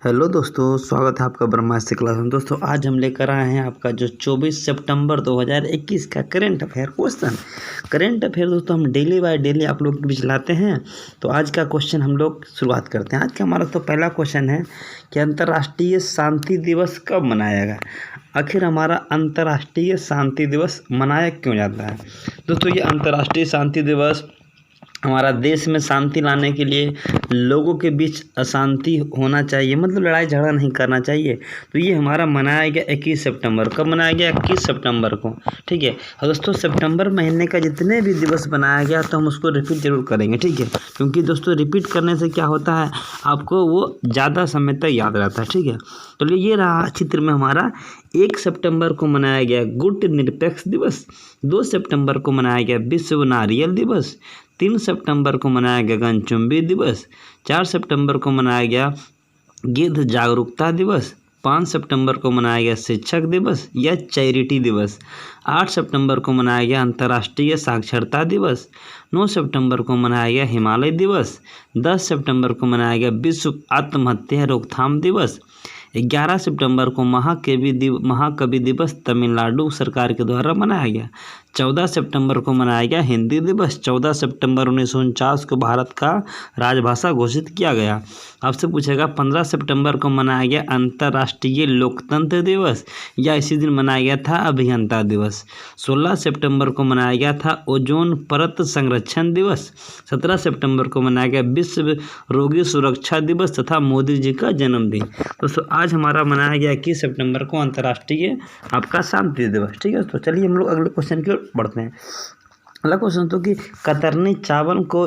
Hello दोस्तों, स्वागत है आपका ब्रह्मास्त्र क्लास में। दोस्तों आज हम लेकर आए हैं आपका जो 24 सितंबर 2021 का current affair question. Current affair दोस्तों हम डेली बाय डेली आप लोग के बीच लाते हैं। तो आज का क्वेश्चन हम लोग शुरुआत करते हैं। आज का हमारा तो पहला क्वेश्चन है कि अंतर्राष्ट्रीय शांति दिवस कब मनाया गया। आखिर हमारा अंतर्राष्ट्रीय शांति दिवस मनाया क्यों जाता है। दोस्तों ये अंतर्राष्ट्रीय शांति दिवस हमारा देश में शांति लाने के लिए, लोगों के बीच अशांति होना चाहिए, मतलब लड़ाई झगड़ा नहीं करना चाहिए। तो ये हमारा मनाया गया 21 सितंबर। कब मनाया गया? 21 सितंबर को। ठीक है। और दोस्तों सितंबर महीने का जितने भी दिवस बनाया गया तो हम उसको रिपीट जरूर करेंगे। ठीक है, क्योंकि दोस्तों रिपीट करने से क्या होता है, आपको वो ज़्यादा समय तक याद रहता है। ठीक है, तो ये रहा चित्र में हमारा। 1 सितंबर को मनाया गया गुट निरपेक्ष दिवस। 2 सितंबर को मनाया गया विश्व नारियल दिवस। 3 सितंबर को मनाया गया गगनचुंबी दिवस। 4 सितंबर को मनाया गया गिद्ध जागरूकता दिवस। 5 सितंबर को मनाया गया शिक्षक दिवस या चैरिटी दिवस। 8 सितंबर को मनाया गया अंतर्राष्ट्रीय साक्षरता दिवस। 9 सितंबर को मनाया गया हिमालय दिवस। 10 सितंबर को मनाया गया विश्व आत्महत्या रोकथाम दिवस। 11 सितंबर को महाकवि दिवस तमिलनाडु सरकार के द्वारा मनाया गया। 14 सितंबर को मनाया गया हिंदी दिवस। 14 सितंबर 1949 को भारत का राजभाषा घोषित किया गया। आपसे पूछेगा 15 सितंबर को मनाया गया अंतर्राष्ट्रीय लोकतंत्र दिवस या इसी दिन मनाया गया था अभियंता दिवस। 16 सितंबर को मनाया गया था ओजोन परत संरक्षण दिवस। 17 सितंबर को मनाया गया विश्व रोगी सुरक्षा दिवस तथा मोदी जी का जन्मदिन। दोस्तों आज हमारा मनाया गया 21 सितंबर को अंतर्राष्ट्रीय आपका शांति दिवस। ठीक है, तो चलिए हम लोग अगले क्वेश्चन की ओर बढ़ते हैं। अगला क्वेश्चन तो कि कतरनी चावल को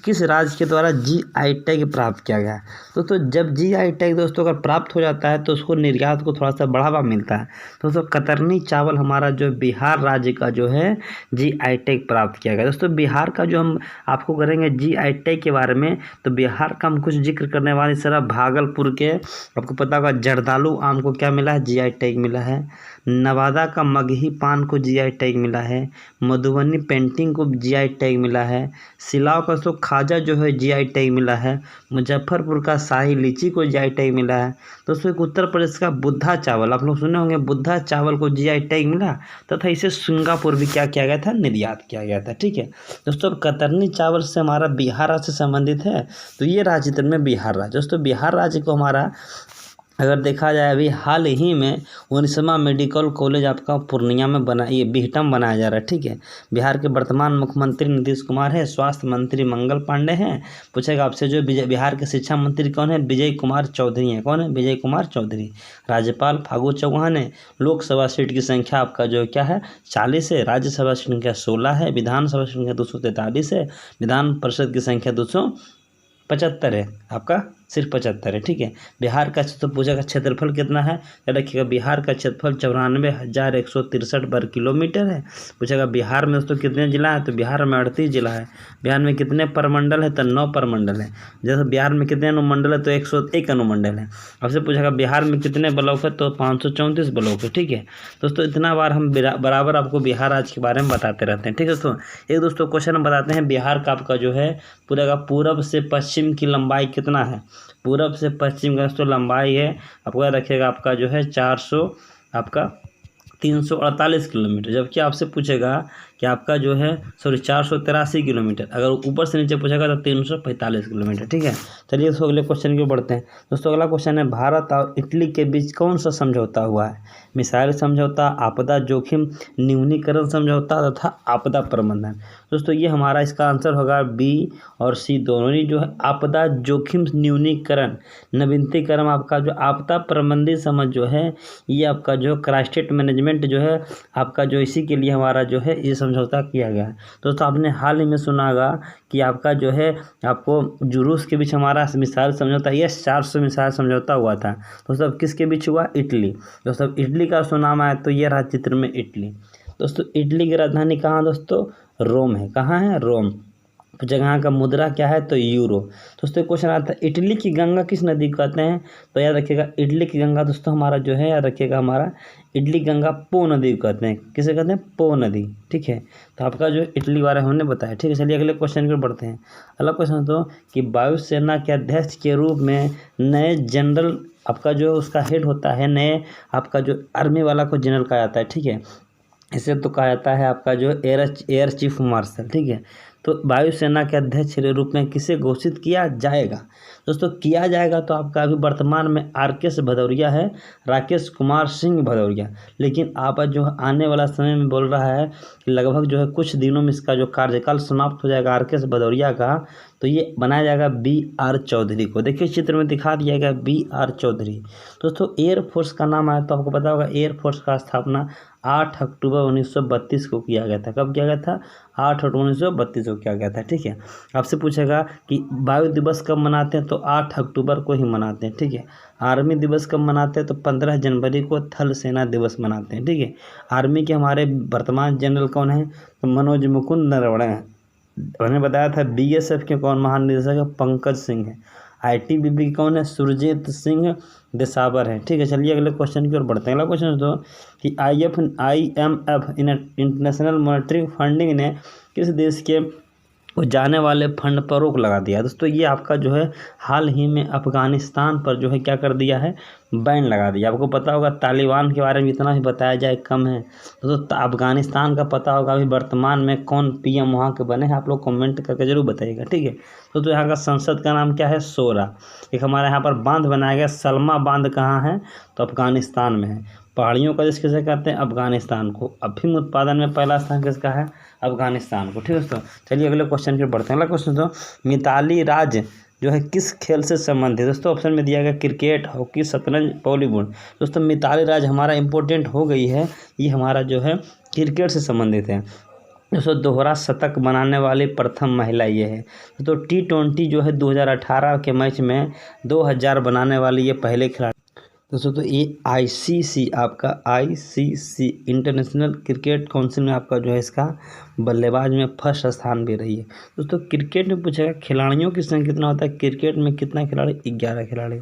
किस राज्य के द्वारा GI टैग प्राप्त किया गया। दोस्तों जब GI टैग दोस्तों अगर प्राप्त हो जाता है तो उसको निर्यात को थोड़ा सा बढ़ावा मिलता है। दोस्तों कतरनी चावल हमारा जो बिहार राज्य का जो है GI टैग प्राप्त किया गया। दोस्तों बिहार का जो हम आपको करेंगे GI टैग के बारे में, तो बिहार का हम कुछ जिक्र करने वाले सर भागलपुर के, आपको पता होगा जर्दालू आम को क्या मिला है, GI टैग मिला है। नवादा का मगही पान को GI टैग मिला है। मधुबनी पेंटिंग को GI टैग मिला है। सिलाव का तो खाजा जो है GI टैग मिला है। मुजफ्फरपुर का शाही लीची को GI टैग मिला है। दोस्तों एक उत्तर प्रदेश का बुद्धा चावल, आप लोग सुने होंगे, बुद्धा चावल को GI टैग मिला तथा इसे सिंगापुर भी क्या किया गया था, निर्यात किया गया था। ठीक है दोस्तों, कतरनी चावल से हमारा बिहार राज्य से संबंधित है। तो ये राज्य चित्र में बिहार राज्य। दोस्तों बिहार राज्य को हमारा अगर देखा जाए अभी हाल ही में 19वां मेडिकल कॉलेज आपका पूर्णिया में ये बिहटा में बनाया जा रहा है। ठीक है, बिहार के वर्तमान मुख्यमंत्री नीतीश कुमार है। स्वास्थ्य मंत्री मंगल पांडे हैं। पूछेगा आपसे जो बिहार के शिक्षा मंत्री कौन है, विजय कुमार चौधरी हैं। कौन है? विजय कुमार चौधरी। राज्यपाल फागू चौहान है। लोकसभा सीट की संख्या आपका जो क्या है 40 है। राज्यसभा सीट की संख्या 16 है। विधानसभा सीट की संख्या 243 है। विधान परिषद की संख्या 275 है। आपका सिर्फ 75 है। ठीक है, बिहार का तो पूछेगा क्षेत्रफल कितना है, याद रखिएगा बिहार का क्षेत्रफल 94,163 वर्ग किलोमीटर है। पूछेगा बिहार में दोस्तों कितने जिला है, तो बिहार में 38 जिला है। बिहार में कितने प्रमंडल है, तो 9 प्रमंडल है। जैसे बिहार में कितने अनुमंडल है, तो 101 अनुमंडल है। आपसे पूछेगा बिहार में कितने ब्लॉक है, तो 534 ब्लॉक है। ठीक है दोस्तों, इतना बार हम बराबर आपको बिहार राज्य के बारे में बताते रहते हैं। ठीक है दोस्तों, एक दोस्तों क्वेश्चन हम बताते हैं बिहार का आपका जो है पूरा का पूरब से पश्चिम की लंबाई कितना है। पूरब से पश्चिम का तो लंबाई है आपको याद रखिएगा आपका जो है 348 किलोमीटर। जबकि आपसे पूछेगा कि आपका जो है 483 किलोमीटर। अगर ऊपर से नीचे पूछेगा तो 345 किलोमीटर। ठीक है, चलिए तो अगले क्वेश्चन की बढ़ते हैं। दोस्तों अगला क्वेश्चन है भारत और इटली के बीच कौन सा समझौता हुआ है। मिसाइल समझौता, आपदा जोखिम न्यूनीकरण समझौता तथा आपदा प्रबंधन। दोस्तों ये हमारा इसका आंसर होगा B और C दोनों ही जो है आपदा जोखिम न्यूनीकरण नवीनतीकरण। आपका जो आपदा प्रबंधन समझ जो है ये आपका जो क्राइसिस मैनेजमेंट जो है आपका जो इसी के लिए हमारा जो है ये समझौता किया गया है। दोस्तों आपने हाल ही में सुना होगा कि आपका जो है आपको रूस के बीच हमारा मिसाइल समझौता, ये 400 मिसाइल समझौता हुआ था। दोस्तों अब किसके बीच हुआ? इटली। दोस्तों इटली का सुनाम आया तो ये रहा चित्र में इटली। दोस्तों इटली की राजधानी कहाँ दोस्तों? रोम है। कहाँ है? रोम। जगह का मुद्रा क्या है तो यूरो। दोस्तों क्वेश्चन आता है इटली की गंगा किस नदी को कहते हैं, तो याद रखिएगा इटली की गंगा दोस्तों हमारा जो है, याद रखिएगा हमारा इटली गंगा पो नदी को कहते हैं। किसे कहते हैं, पो नदी। ठीक है, तो आपका जो इटली वाला हमने बताया। ठीक है, चलिए अगले क्वेश्चन की ओर बढ़ते हैं। अगला क्वेश्चन तो कि वायुसेना के अध्यक्ष के रूप में नए जनरल आपका जो उसका हेड होता है, नए आपका जो आर्मी वाला को जनरल कहा जाता है। ठीक है, इसे तो कहा जाता है आपका जो एयर चीफ मार्शल। ठीक है, तो वायुसेना के अध्यक्ष के रूप में किसे घोषित किया जाएगा, दोस्तों किया जाएगा तो आपका अभी वर्तमान में RK भदौरिया है, राकेश कुमार सिंह भदौरिया। लेकिन आप जो आने वाला समय में बोल रहा है कि लगभग जो है कुछ दिनों में इसका जो कार्यकाल समाप्त हो जाएगा RK भदौरिया का, तो ये बनाया जाएगा BR चौधरी को। देखिए चित्र में दिखा दिया गया BR चौधरी। दोस्तों एयरफोर्स का नाम आया तो आपको पता होगा एयरफोर्स का स्थापना 8 अक्टूबर 1932 को किया गया था। कब किया गया था, 8 अक्टूबर 1932 को किया गया था। ठीक है, आपसे पूछेगा कि वायु दिवस कब मनाते हैं, तो 8 अक्टूबर को ही मनाते हैं। ठीक है, आर्मी दिवस कब मनाते हैं, तो 15 जनवरी को थल सेना दिवस मनाते हैं। ठीक है, आर्मी के हमारे वर्तमान जनरल कौन है, तो मनोज मुकुंद नरवणे हैं। मैंने बताया था BSF के कौन महानिदेशक है, पंकज सिंह है। ITBP की कौन है, सुरजीत सिंह देसावर है। ठीक है, चलिए अगले क्वेश्चन की ओर बढ़ते हैं। अगला क्वेश्चन तो कि IMF इंटरनेशनल मॉनेटरी फंडिंग ने किस देश के जाने वाले फंड पर रोक लगा दिया। दोस्तों ये आपका जो है हाल ही में अफगानिस्तान पर जो है क्या कर दिया है, बैन लगा दिया। आपको पता होगा तालिबान के बारे में इतना भी बताया जाए कम है। तो अफगानिस्तान का पता होगा अभी वर्तमान में कौन PM वहाँ के बने हैं, आप लोग कमेंट करके जरूर बताइएगा। ठीक है, तो यहाँ का संसद का नाम क्या है, सोरा। एक हमारे यहाँ पर बांध बनाया गया, सलमा बांध कहाँ है, तो अफगानिस्तान में है। पहाड़ियों का देश किसे कहते हैं, अफगानिस्तान को। अफीम उत्पादन में पहला स्थान किसका है, अफगानिस्तान को। ठीक है दोस्तों, चलिए अगले क्वेश्चन की ओर बढ़ते हैं। अगला क्वेश्चन तो मिताली राज जो है किस खेल से संबंधित है, दोस्तों ऑप्शन में दिया गया क्रिकेट, हॉकी, शतरंज, वॉलीबॉल। दोस्तों मिताली राज हमारा इंपॉर्टेंट हो गई है, ये हमारा जो है क्रिकेट से संबंधित है। दोस्तों दोहरा शतक बनाने वाली प्रथम महिला ये है। तो T20 जो है 2018 के मैच में 2000 बनाने वाली ये पहले खिलाड़ी। दोस्तों तो ये ICC आपका ICC इंटरनेशनल क्रिकेट काउंसिल में आपका जो है इसका बल्लेबाज में फर्स्ट स्थान भी रही है। दोस्तों क्रिकेट में पूछेगा खिलाड़ियों की संख्या कितना होता है, क्रिकेट में कितना खिलाड़ी, 11 खिलाड़ी।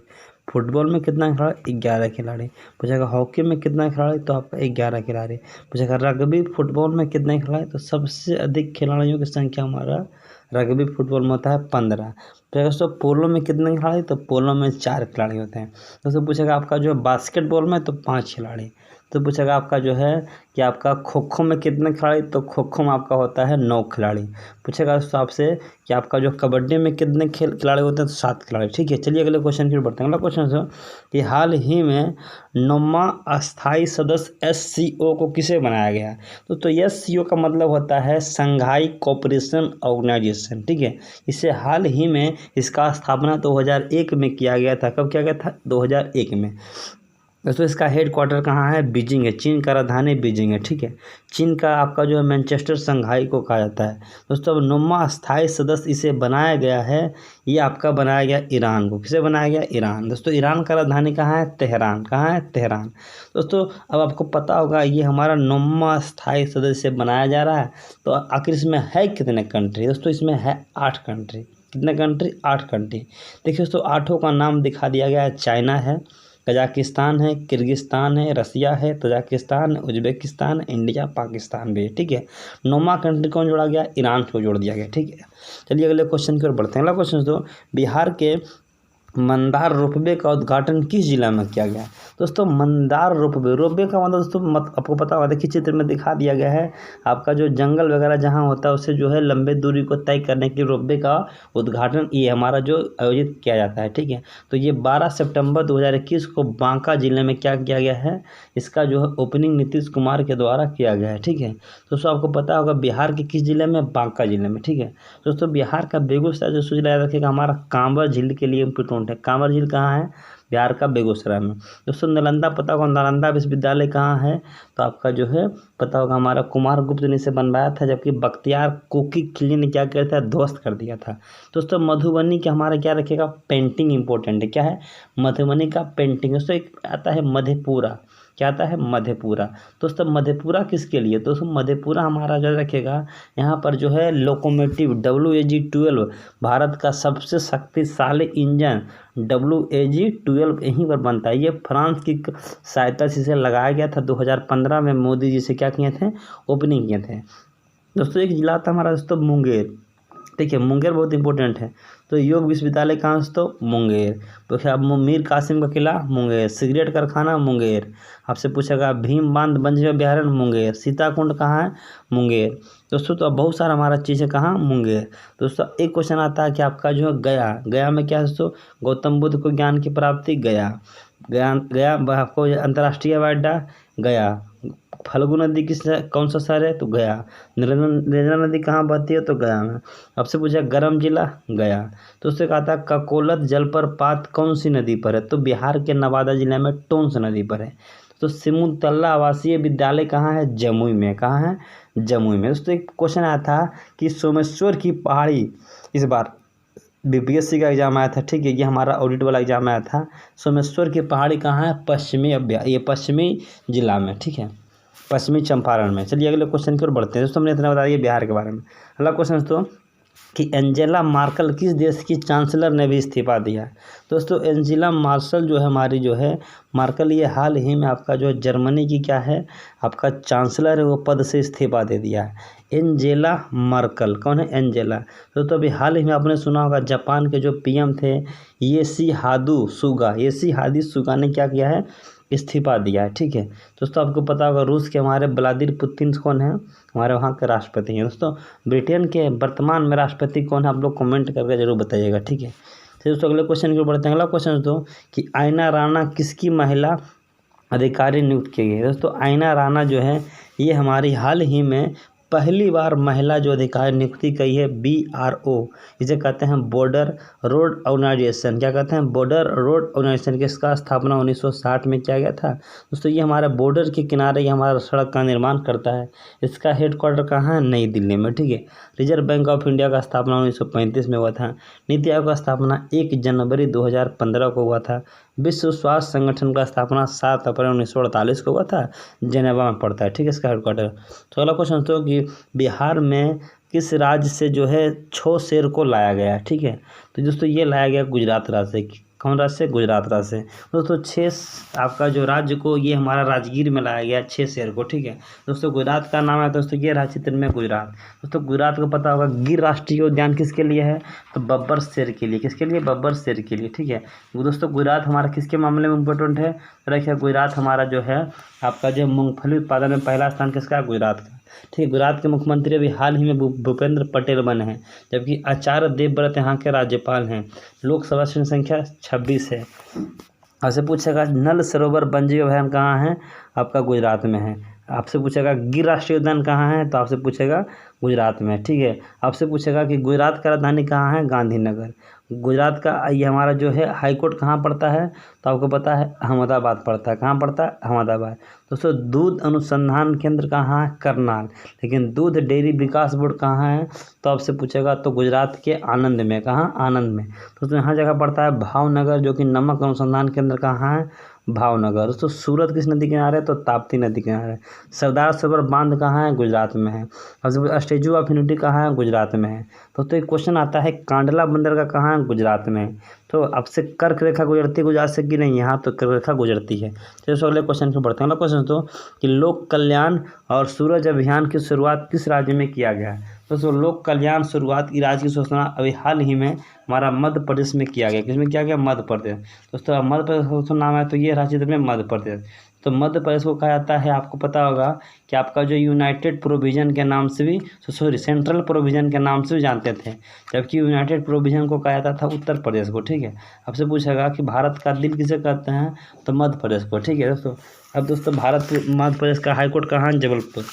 फुटबॉल में कितना खिलाड़ी, 11 खिलाड़ी। पूछेगा हॉकी में कितना खिलाड़ी, तो आपका 11 खिलाड़ी। पूछेगा रग्बी फुटबॉल में कितने खिलाड़ी, तो सबसे अधिक खिलाड़ियों की संख्या हमारा रग्बी फुटबॉल में होता है 15। तो दोस्तों पोलो में कितने खिलाड़ी, तो पोलो में 4 खिलाड़ी होते हैं। दोस्तों पूछेगा आपका जो है बास्केटबॉल में तो 5 खिलाड़ी। तो पूछेगा आपका जो है कि आपका खो खो में कितने खिलाड़ी, तो खो खो में आपका होता है 9 खिलाड़ी। पूछेगा दोस्तों आपसे कि आपका जो कबड्डी में कितने खिलाड़ी होते हैं, तो 7 खिलाड़ी। ठीक है, चलिए अगले क्वेश्चन की ओर बढ़ते हैं। अगला क्वेश्चन है कि हाल ही में 9वां अस्थायी सदस्य SCO को किसे बनाया गया। तो SCO का मतलब होता है संघाई कोऑपरेशन ऑर्गेनाइजेशन। ठीक है, इसे हाल ही में इसका स्थापना 2001 में किया गया था। कब किया गया था, 2001 में। दोस्तों इसका हेड क्वार्टर कहाँ है, बीजिंग है। चीन का राजधानी बीजिंग है। ठीक है, चीन का आपका जो है मैनचेस्टर संघाई को कहा जाता है। दोस्तों अब 9वां स्थायी सदस्य इसे बनाया गया है, ये आपका बनाया गया ईरान को। किसे बनाया गया, ईरान। दोस्तों ईरान का राजधानी कहाँ है, तेहरान। कहाँ है, तेहरान। दोस्तों अब आपको पता होगा ये हमारा 9वां स्थायी सदस्य बनाया जा रहा है, तो आखिर इसमें है कितने कंट्री, दोस्तों इसमें है 8 कंट्री। कितने कंट्री, 8 कंट्री। देखिए दोस्तों 8 का नाम दिखा दिया गया है, चाइना है, कजाकिस्तान है, किर्गिस्तान है, रसिया है, तजाकिस्तान, उज्बेकिस्तान, इंडिया, पाकिस्तान भी है। ठीक है, 9वां कंट्री कौन जोड़ा गया, ईरान को जोड़ दिया गया। ठीक है, चलिए अगले क्वेश्चन की ओर बढ़ते हैं। अगला क्वेश्चन तो बिहार के मंदार रोपवे का उद्घाटन किस जिला में किया गया। दोस्तों मंदार रोपवे का मतलब दोस्तों आपको पता होगा, देखिए चित्र में दिखा दिया गया है। आपका जो जंगल वगैरह जहाँ होता है उससे जो है लंबे दूरी को तय करने के लिए रोपवे का उद्घाटन ये हमारा जो आयोजित किया जाता है। ठीक है, तो ये 12 सितंबर 2021 को बांका जिले में क्या किया गया है, इसका जो है ओपनिंग नीतीश कुमार के द्वारा किया गया है। ठीक है, दोस्तों आपको पता होगा बिहार के किस जिले में, बांका जिले में। ठीक है, दोस्तों बिहार का बेगूसराय जो जिला याद रखिएगा हमारा कांवर झील के लिए इम्पोर्टेंट है। कांवर झील कहाँ है, बिहार का बेगूसराय में। दोस्तों नालंदा पता होगा, नालंदा विश्वविद्यालय कहाँ है, तो आपका जो है पता होगा हमारा कुमार गुप्त ने इसे बनवाया था, जबकि बख्तियार कोकी खिलजी ने क्या किया था, ध्वस्त कर दिया था। दोस्तों मधुबनी के हमारा क्या रखेगा, पेंटिंग इंपॉर्टेंट है। क्या है, मधुबनी का पेंटिंग। दोस्तों एक आता है मधेपुरा, क्या आता है, मधेपुरा। दोस्तों मधेपुरा किसके लिए, दोस्तों मधेपुरा हमारा जो रखेगा यहाँ पर जो है लोकोमोटिव WAG-12 भारत का सबसे शक्तिशाली इंजन WAG-12 यहीं पर बनता है। ये फ्रांस की सहायता से इसे लगाया गया था। 2015 में मोदी जी से क्या किए थे, ओपनिंग किए थे। दोस्तों एक जिला था हमारा दोस्तों मुंगेर, ठीक है, मुंगेर बहुत इंपॉर्टेंट है। तो योग विश्वविद्यालय कहाँ से, तो मुंगेर। तो क्या मीर कासिम का किला मुंगेर, सिगरेट कारखाना मुंगेर। आपसे पूछेगा भीम बांध वन्य अभ्यारण्य मुंगेर, सीताकुंड कहाँ है, मुंगेर। दोस्तों तो अब बहुत सारा हमारा चीज़ है कहाँ, मुंगेर। दोस्तों एक क्वेश्चन आता है कि आपका जो है गया, गया में क्या है दोस्तों, गौतम बुद्ध को ज्ञान की प्राप्ति, गया। गया आपको अंतर्राष्ट्रीय हवाई अड्डा, गया। फल्गु नदी कौन सा शहर है, तो गया। नर्मदा नदी कहाँ बहती है, तो गया में। आपसे पूछा गरम जिला, गया। तो उससे कहा था ककोलत जलप्रपात कौन सी नदी पर है, तो बिहार के नवादा जिले में टोंस नदी पर है। तो सिमुलतला आवासीय विद्यालय कहाँ है, जमुई में। कहाँ है, जमुई में। दोस्तों एक क्वेश्चन आया था कि सोमेश्वर की पहाड़ी, इस बार BPSC का एग्जाम आया था, ठीक है, ये हमारा ऑडिट वाला एग्जाम आया था। सोमेश्वर की पहाड़ी कहाँ है, पश्चिमी ये पश्चिमी जिला में, ठीक है, पश्चिमी चंपारण में। चलिए अगले क्वेश्चन की ओर बढ़ते हैं। दोस्तों हमने इतना बता दिया बिहार के बारे में। अगला क्वेश्चन दोस्तों कि एंजेला मार्कल किस देश की चांसलर ने भी इस्तीफा दिया है। दोस्तों एंजेला मार्शल जो है हमारी जो है मार्कल, ये हाल ही में आपका जो जर्मनी की क्या है, आपका चांसलर है, वो पद से इस्तीफा दे दिया है। एंजेला मार्कल कौन है, एंजेला। तो अभी हाल ही में आपने सुना होगा जापान के जो PM थे योशिहादे सुगा ने क्या किया है, इस्तीफा दिया है, ठीक है। दोस्तों आपको पता होगा रूस के हमारे व्लादिमीर पुतिन कौन है, हमारे वहाँ के राष्ट्रपति हैं। दोस्तों ब्रिटेन के वर्तमान में राष्ट्रपति कौन है, आप लोग कमेंट करके जरूर बताइएगा, ठीक है। तो दोस्तों अगले क्वेश्चन की ओर बढ़ते हैं। अगला क्वेश्चन दोस्तों कि आयना राणा किसकी महिला अधिकारी नियुक्त की गई। दोस्तों आयना राणा जो है ये हमारी हाल ही में पहली बार महिला जो अधिकारी नियुक्ति की है BRO, इसे कहते हैं बॉर्डर रोड ऑर्गेनाइजेशन। क्या कहते हैं, बॉर्डर रोड ऑर्गेनाइजेशन। किसका स्थापना 1960 में किया गया था। दोस्तों ये हमारे बॉर्डर के किनारे ये हमारा सड़क का निर्माण करता है। इसका हेडक्वार्टर कहाँ है, नई दिल्ली में, ठीक है। रिजर्व बैंक ऑफ इंडिया का स्थापना 1935 में हुआ था। नीति आयोग का स्थापना 1 जनवरी 2015 को हुआ था। विश्व स्वास्थ्य संगठन का स्थापना 7 अप्रैल 1948 को हुआ था, जेनेवा में पड़ता है, ठीक है, इसका हेडक्वार्टर। तो अगला क्वेश्चन तो कि बिहार में किस राज्य से जो है 6 शेर को लाया गया है, ठीक है। तो दोस्तों ये लाया गया गुजरात राज्य से। कौन राज्य से, गुजरात राज्य से। दोस्तों 6 आपका जो राज्य को ये हमारा राजगीर में लाया गया 6 शेर को, ठीक है। दोस्तों गुजरात का नाम है दोस्तों ये राज्य चित्र में गुजरात। दोस्तों गुजरात को पता होगा गिर राष्ट्रीय उद्यान किसके लिए है, तो बब्बर शेर के लिए। किसके लिए, बब्बर शेर के लिए, ठीक है। दोस्तों गुजरात हमारा किसके मामले में इम्पोर्टेंट है, तो देखिए गुजरात हमारा जो है आपका जो मूंगफली उत्पादन में पहला स्थान किसका, गुजरात का, ठीक है। गुजरात के मुख्यमंत्री अभी हाल ही में भूपेंद्र पटेल बने हैं, जबकि आचार्य देवव्रत यहाँ के राज्यपाल हैं। लोकसभा सीट संख्या 26 है। आपसे पूछेगा नल सरोवर वन्यजीव अभयारण्य कहाँ है, आपका गुजरात में है। आपसे पूछेगा गिर राष्ट्रीय उद्यान कहाँ है, तो आपसे पूछेगा गुजरात में, ठीक है। आपसे पूछेगा कि गुजरात का राजधानी कहाँ है, गांधीनगर। गुजरात का ये हमारा जो है हाईकोर्ट कहाँ पड़ता है, तो आपको पता है अहमदाबाद पड़ता है। कहाँ पड़ता है, अहमदाबाद। दोस्तों दूध अनुसंधान केंद्र कहाँ है, करनाल। लेकिन दूध डेयरी विकास बोर्ड कहाँ है, तो आपसे पूछेगा तो गुजरात के आनंद में। कहाँ, आनंद में। दोस्तों यहाँ जगह पड़ता है भावनगर, जो कि नमक अनुसंधान केंद्र कहाँ है, भावनगर। दोस्तों सूरत किस नदी किनारे है, तो ताप्ती नदी किनारे। सरदार सरोवर बांध कहाँ है, गुजरात में है। अब स्टैचू ऑफ यूनिटी कहाँ है, गुजरात में है। दोस्तों एक क्वेश्चन आता है कांडला बंदरगाह कहाँ है, गुजरात में है। तो आपसे कर्क रेखा गुजरती गुजरात से कि नहीं, यहाँ तो कर्क रेखा गुजरती है। तो अगले क्वेश्चन पर बढ़ते हैं। अगला क्वेश्चन तो कि लोक कल्याण और सूरज अभियान की शुरुआत किस राज्य में किया गया है। दोस्तों लोक कल्याण शुरुआत की राज्य की सूचना अभी हाल ही में हमारा मध्य प्रदेश में किया गया। किसमें किया गया, मध्य प्रदेश। दोस्तों मध्य प्रदेश का नाम है तो ये राज्य में मध्य प्रदेश। तो मध्य प्रदेश को कहा जाता है, आपको पता होगा कि आपका जो यूनाइटेड प्रोविजन के नाम से भी सेंट्रल प्रोविजन के नाम से भी जानते थे, जबकि यूनाइटेड प्रोविजन को कहा जाता था उत्तर प्रदेश को, ठीक है। आपसे पूछेगा कि भारत का दिल किसे कहते हैं, तो मध्य प्रदेश को, ठीक है दोस्तों। अब दोस्तों मध्य प्रदेश का हाईकोर्ट कहाँ है, जबलपुर।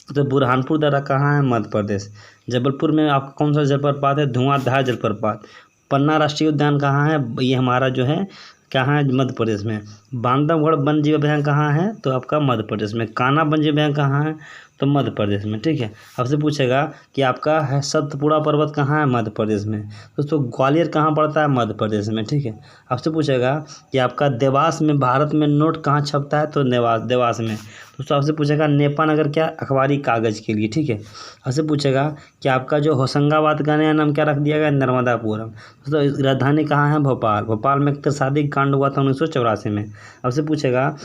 तो बुरहानपुर दर्रा कहाँ है, मध्य प्रदेश। जबलपुर में आपका कौन सा जलप्रपात है, धुआंधार जलप्रपात। पन्ना राष्ट्रीय उद्यान कहाँ है, ये हमारा जो है कहाँ है, मध्य प्रदेश में। बांधवगढ़ वन्यजीव अभयारण्य कहाँ है, तो आपका मध्य प्रदेश में। कान्हा वन्यजीव अभयारण्य कहाँ है, तो मध्य प्रदेश में, ठीक है। आपसे पूछेगा कि आपका है सतपुड़ा पर्वत कहाँ है, मध्य प्रदेश में। दोस्तों ग्वालियर कहाँ पड़ता है, मध्य प्रदेश में, ठीक है। आपसे पूछेगा कि आपका देवास में भारत में नोट कहाँ छपता है, तो देवास में। दोस्तों आपसे पूछेगा नेपा नगर क्या, अखबारी कागज़ के लिए, ठीक है। आपसे पूछेगा कि आपका जो होशंगाबाद का नया नाम क्या रख दिया गया, नर्मदापुरम। दोस्तों राजधानी कहाँ है, भोपाल। भोपाल में एक तरसादी कांड हुआ था 1984 में। आपसे पूछेगा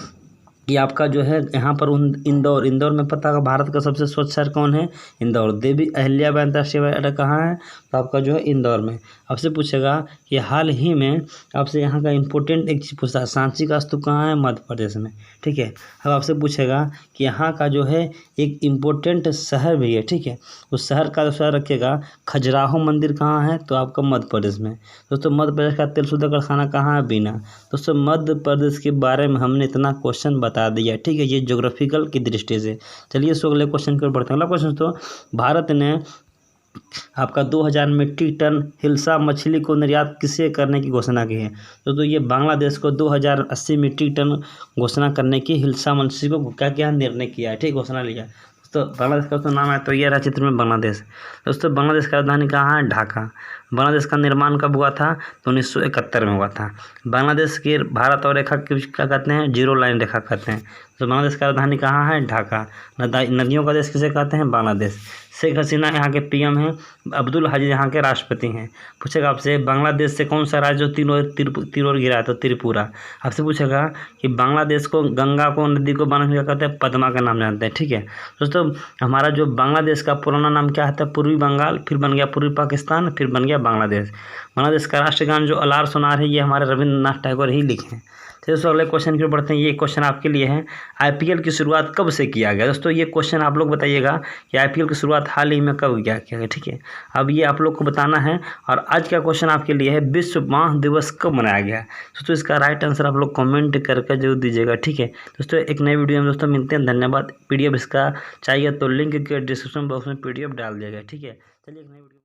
कि आपका जो है यहाँ पर इंदौर में पता है भारत का सबसे स्वच्छ शहर कौन है, इंदौर। देवी अहिल्याबाई अंतर्राष्ट्रीय हवाई अड्डा कहाँ है, तो आपका जो है इंदौर में। आपसे पूछेगा कि हाल ही में आपसे यहाँ का इंपॉर्टेंट एक चीज़ पूछा, सांची का स्तूप कहाँ है, मध्य प्रदेश में, ठीक है। अब आपसे पूछेगा कि यहाँ का जो है एक इम्पोर्टेंट शहर भी है, ठीक है। उस शहर का जो शहर रखिएगा, खजुराहो मंदिर कहाँ है, तो आपका मध्य प्रदेश में। दोस्तों मध्य प्रदेश का तेलशुद्ध कारखाना कहाँ है, बीना। दोस्तों मध्य प्रदेश के बारे में हमने इतना क्वेश्चन बता दिया, ठीक है, ये ज्योग्राफिकल की दृष्टि से। चलिए सो अगले क्वेश्चन की ओर बढ़ते हैं। अगला क्वेश्चन तो भारत ने आपका 2000 मीट्रिक टन हिल्सा मछली को निर्यात किसे करने की घोषणा की है, तो ये बांग्लादेश को 2080 मीट्रिक टन घोषणा करने की हिल्सा मछली को क्या क्या निर्णय किया है, ठीक, घोषणा लिया। तो बांग्लादेश का तो नाम है, तो ये रहा चित्र में बांग्लादेश। दोस्तों बांग्लादेश का राजधानी कहाँ है, ढाका। बांग्लादेश का निर्माण कब हुआ था, तो 1971 में हुआ था। बांग्लादेश के भारत और रेखा क्या कहते हैं, जीरो लाइन रेखा कहते हैं। तो बांग्लादेश का राजधानी कहाँ है, ढाका। नदियों का देश किसे कहते हैं, बांग्लादेश। शेख हसीना यहाँ के पीएम हैं, अब्दुल हजीज यहाँ के राष्ट्रपति हैं। पूछेगा आपसे बांग्लादेश से कौन सा राज्य जो तीन ओर गिरा है, तो त्रिपुरा। आपसे पूछेगा कि बांग्लादेश को गंगा को नदी को बांग्लादेश क्या कहते हैं, पद्मा का नाम जानते हैं, ठीक है। दोस्तों हमारा जो बांग्लादेश का पुराना नाम क्या है, पूर्वी बंगाल, फिर बन गया पूर्वी पाकिस्तान, फिर बन गया बांग्लादेश। बांग्लादेश का राष्ट्रगान जो अलार सोनार है, ये हमारे रविंद्रनाथ टैगोर ही लिखे हैं। तो दोस्तों अगले क्वेश्चन की ओर बढ़ते हैं। ये क्वेश्चन आपके लिए है, आईपीएल की शुरुआत कब से किया गया। दोस्तों ये क्वेश्चन आप लोग बताइएगा कि आईपीएल की शुरुआत हाल ही में कब किया गया, ठीक है। अब ये आप लोग को बताना है। और आज का क्वेश्चन आपके लिए है, विश्व बांस दिवस कब मनाया गया। दोस्तों इसका राइट आंसर आप लोग कमेंट करके जरूर दीजिएगा, ठीक है। दोस्तों एक नई वीडियो में दोस्तों मिलते हैं, धन्यवाद। पीडीएफ इसका चाहिए तो लिंक के डिस्क्रिप्शन बॉक्स में पीडीएफ डाल दिया गया, ठीक है। चलिए एक नई वीडियो।